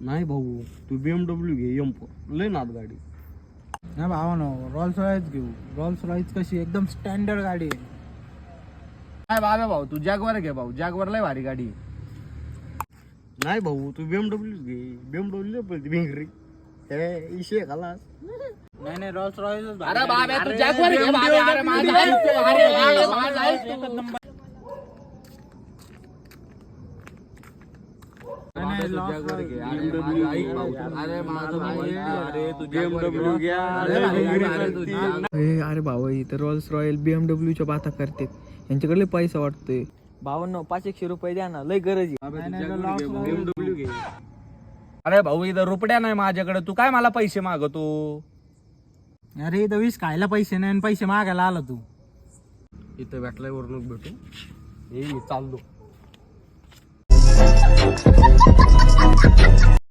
नाही भाऊ, तू BMW घे M4, लय नाद गाडी. नाही भावानो, रॉल्स रॉयस घेऊ. रॉल्स रॉयस कशी एकदम स्टँडर्ड गाडी आहे. काय बाबा भाऊ, तू जॅगवर घे भाऊ, जॅगवर लय भारी गाडी. नाही भाऊ, तू BMW घे. BMW पडते भिंगरी. इशे खालास. नाही रॉल्स रॉयस. अरे बाबा तू जॅगवर घे बाबा. अरे माझा ऐक, अरे माझा ऐक. अरे भाऊ इथं रॉल्स रॉयल BMW बाता करते, यांच्याकडे पैसा वाटतोय. भावांनो 500 रुपये द्या ना, लय गरज आहे. BMW घे. अरे भाऊ इथं रुपड्या नाही माझ्याकडे, तू काय मला पैसे मागतो. अरे इथं वीस खायला पैसे नाही आणि पैसे मागायला आला तू. इथं भेटलाय वरून भेटू. हे चाललो.